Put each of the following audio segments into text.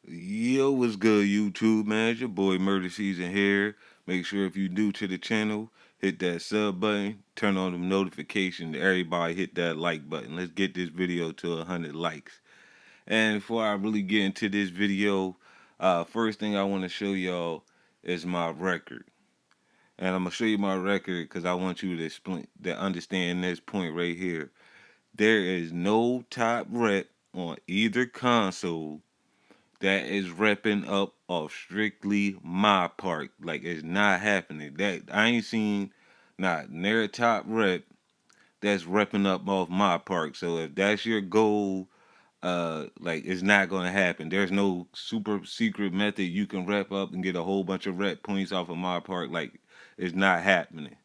Yo, what's good, YouTube, man? It's your boy Murder Season here. Make sure if you new to the channel, hit that sub button, turn on the notification. Everybody hit that like button. Let's get this video to 100 likes. And before I really get into this video, first thing I want to show y'all is my record. And I'm gonna show you my record because I want you to explain, to understand this point right here. There is no top rep on either console that is repping up off strictly my park. Like it's not happening. That I ain't seen not near top rep that's repping up off my park. So if that's your goal, like it's not gonna happen. There's no super secret method you can rep up and get a whole bunch of rep points off of my park. Like it's not happening.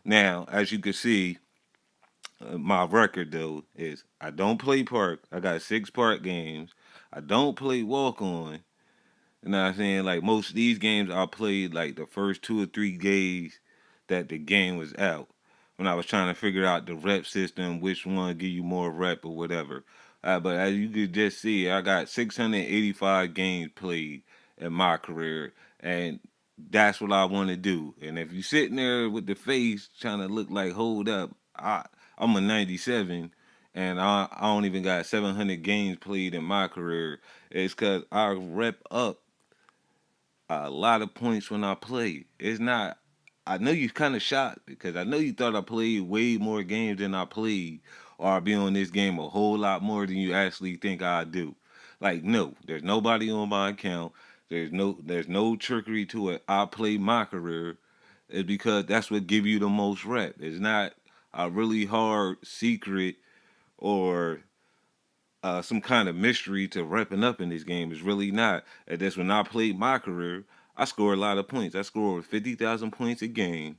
Now, as you can see, my record though is I don't play park. I got 6 park games. I don't play walk on. You know what I'm saying? Like most of these games I played like the first 2 or 3 days that the game was out. When I was trying to figure out the rep system, which one give you more rep or whatever. But as you could just see, I got 685 games played in my career, and that's what I want to do. And if you sitting there with the face trying to look like hold up, I'm a 97, and I don't even got 700 games played in my career. It's because I rep up a lot of points when I play. It's not. I know you kind of shocked because I know you thought I played way more games than I played, or I be on this game a whole lot more than you actually think I do. Like no, there's nobody on my account. There's no trickery to it. I play my career. It's because that's what give you the most rep. It's not a really hard secret or some kind of mystery to repping up in this game. It's really not. And that's when I played my career. I score a lot of points. I score over 50,000 points a game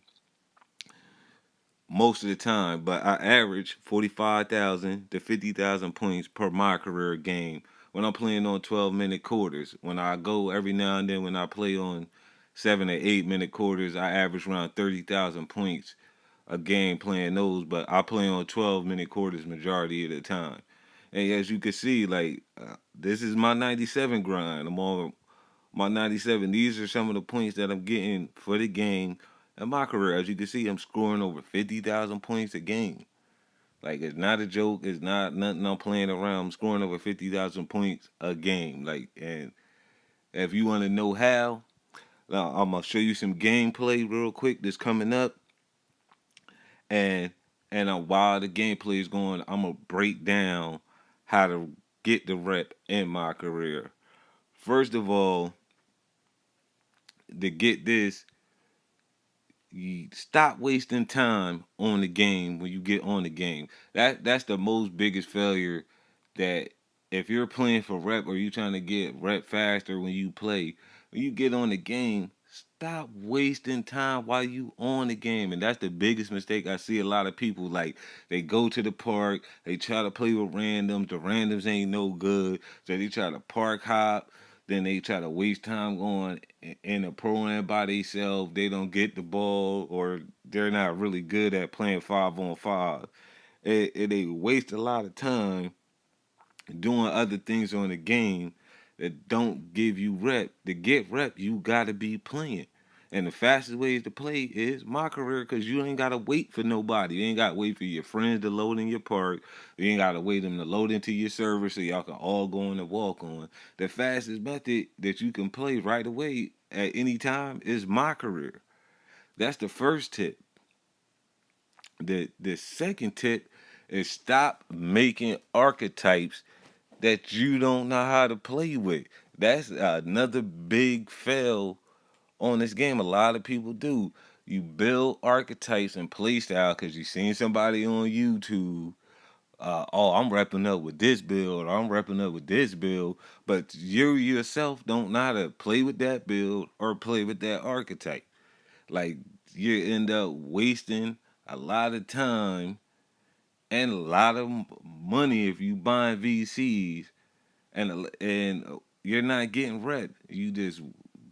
most of the time, but I average 45,000 to 50,000 points per my career game when I'm playing on 12-minute quarters. When I go every now and then when I play on 7 or 8 minute quarters, I average around 30,000 points a game playing those, but I play on 12-minute quarters majority of the time. And as you can see, like this is my 97 grind. I'm on my 97. These are some of the points that I'm getting for the game in my career. As you can see, I'm scoring over 50,000 points a game. Like it's not a joke. It's not nothing I'm playing around. I'm scoring over 50,000 points a game. Like, and if you want to know how, now I'm gonna show you some gameplay real quick that's coming up, and while the gameplay is going, I'm gonna break down how to get the rep in my career. First of all, to get this, you stop wasting time on the game when you get on the game. That's the most biggest failure. That if you're playing for rep or you trying to get rep faster when you play, when you get on the game, stop wasting time while you on the game. And that's the biggest mistake I see a lot of people. Like they go to the park, they try to play with randoms. The randoms ain't no good, so they try to park hop. Then they try to waste time going in a program by themselves. They don't get the ball, or they're not really good at playing 5-on-5. They waste a lot of time doing other things on the game that don't give you rep. To get rep, you gotta be playing. And the fastest ways to play is my career because you ain't gotta wait for nobody. You ain't gotta wait for your friends to load in your park. You ain't gotta wait them to load into your server so y'all can all go in and walk on. The fastest method that you can play right away at any time is my career. That's the first tip. The second tip is stop making archetypes that you don't know how to play with. That's another big fail on this game. A lot of people do. You build archetypes and play style because you seen somebody on YouTube. Oh, I'm repping up with this build, or I'm repping up with this build, but you yourself don't know how to play with that build or play with that archetype. Like you end up wasting a lot of time and a lot of money if you buying VCs and you're not getting rep. You just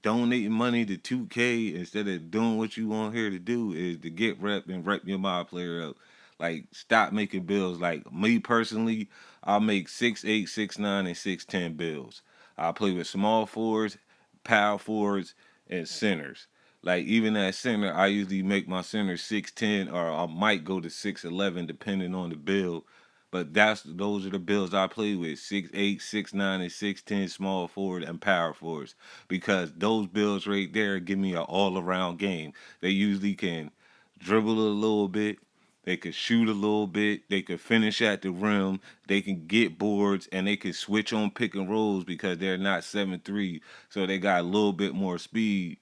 donating money to 2K instead of doing what you want here to do is to get rep and rep your mod player up. Like stop making bills. Like me personally, I'll make 6'8", 6'9", and 6'10" bills. I play with small forwards, power forwards, and centers. Like even at center, I usually make my center 6'10", or I might go to 6'11", depending on the build. But those are the builds I play with: 6'8", 6'9", and 6'10", small forward and power forwards. Because those builds right there give me an all around game. They usually can dribble a little bit. They could shoot a little bit. They could finish at the rim. They can get boards, and they can switch on pick and rolls because they're not 7'3", so they got a little bit more speed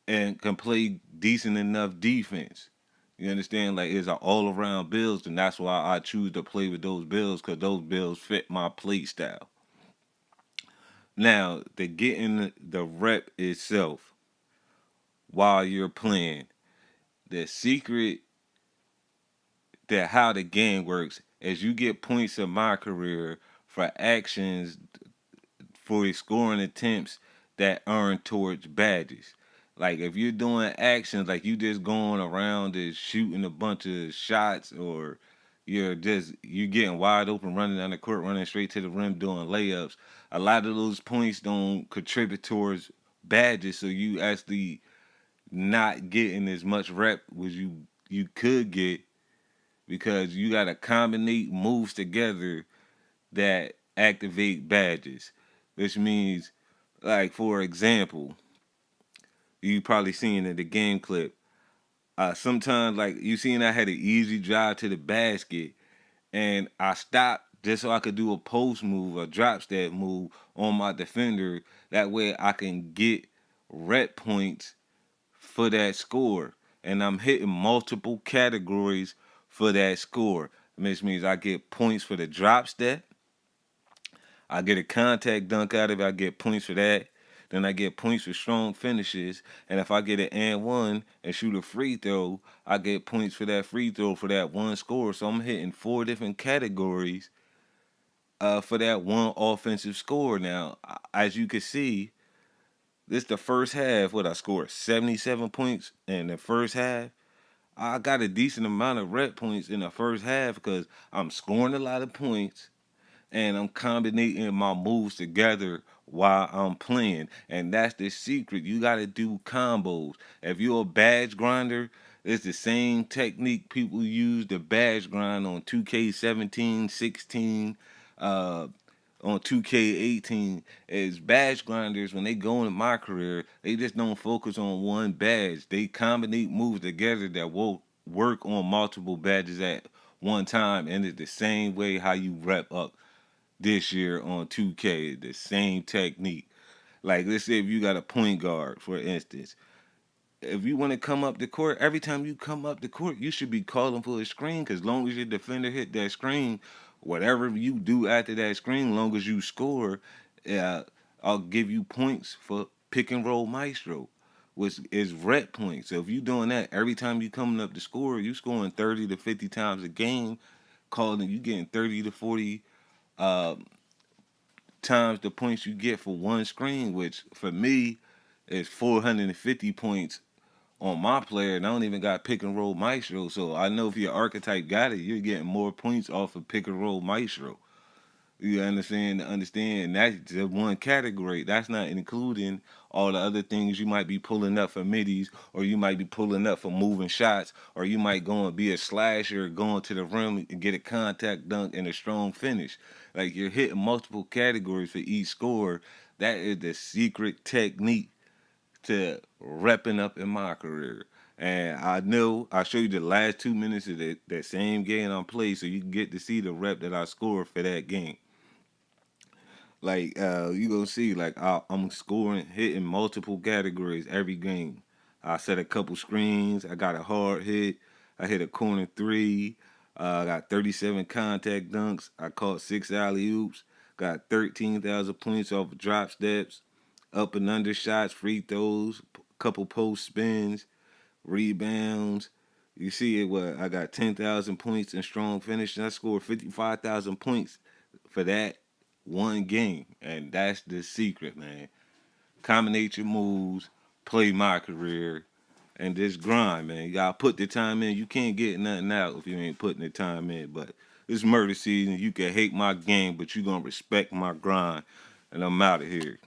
and can play decent enough defense. You understand? Like it's an all around builds, and that's why I choose to play with those builds because those builds fit my play style. Now, to get in the rep itself while you're playing, the secret that how the game works is you get points in my career for actions for scoring attempts that earn towards badges. Like if you're doing actions like you just going around and shooting a bunch of shots, or you getting wide open running down the court, running straight to the rim doing layups, a lot of those points don't contribute towards badges, so you actually not getting as much rep as you could get because you gotta combine moves together that activate badges, which means, like for example, you probably seen in the game clip. Sometimes, like you seen, I had an easy drive to the basket, and I stopped just so I could do a post move, a drop step move on my defender. That way, I can get rep points for that score, and I'm hitting multiple categories for that score. Which means I get points for the drop step. I get a contact dunk out of it. I get points for that. Then I get points for strong finishes. And if I get an and one and shoot a free throw, I get points for that free throw for that one score. So I'm hitting four different categories for that one offensive score. Now, as you can see, this the first half. What I scored 77 points in the first half. I got a decent amount of rep points in the first half because I'm scoring a lot of points and I'm combining my moves together while I'm playing. And that's the secret. You got to do combos. If you're a badge grinder, it's the same technique people use to badge grind on 2K17, 16, uh, on 2K18. As badge grinders, when they go in my career, they just don't focus on one badge. They combine moves together that will work on multiple badges at one time, and it's the same way how you rep up this year on 2K, the same technique. Like, let's say if you got a point guard, for instance, if you want to come up the court, every time you come up the court, you should be calling for a screen because long as your defender hit that screen, whatever you do after that screen, long as you score, uh, I'll give you points for pick and roll maestro, which is rep points. So if you're doing that every time you coming up to score, you scoring 30 to 50 times a game, calling you getting 30 to 40 uh, times the points you get for one screen, which for me is 450 points on my player, and I don't even got pick and roll maestro. So I know if your archetype got it, you're getting more points off of pick and roll maestro. You understand? Understand that's just one category. That's not including all the other things you might be pulling up for middies, or you might be pulling up for moving shots, or you might go and be a slasher, going to the rim and get a contact dunk and a strong finish. Like you're hitting multiple categories for each score. That is the secret technique to repping up in my career. And I know I show you the last 2 minutes of that same game I played so you can get to see the rep that I scored for that game. Like you gonna see, like I'm scoring, hitting multiple categories every game. I set a couple screens. I got a hard hit. I hit a corner three. I got 37 contact dunks. I caught 6 alley oops. Got 13,000 points off of drop steps, up and under shots, free throws, couple post spins, rebounds. You see it? What I got 10,000 points in strong finish. And I scored 55,000 points for that one game, and that's the secret, man. Combinate your moves, play my career, and just grind, man. You gotta put the time in. You can't get nothing out if you ain't putting the time in. But it's murder season. You can hate my game, but you gonna respect my grind. and I'm out of here.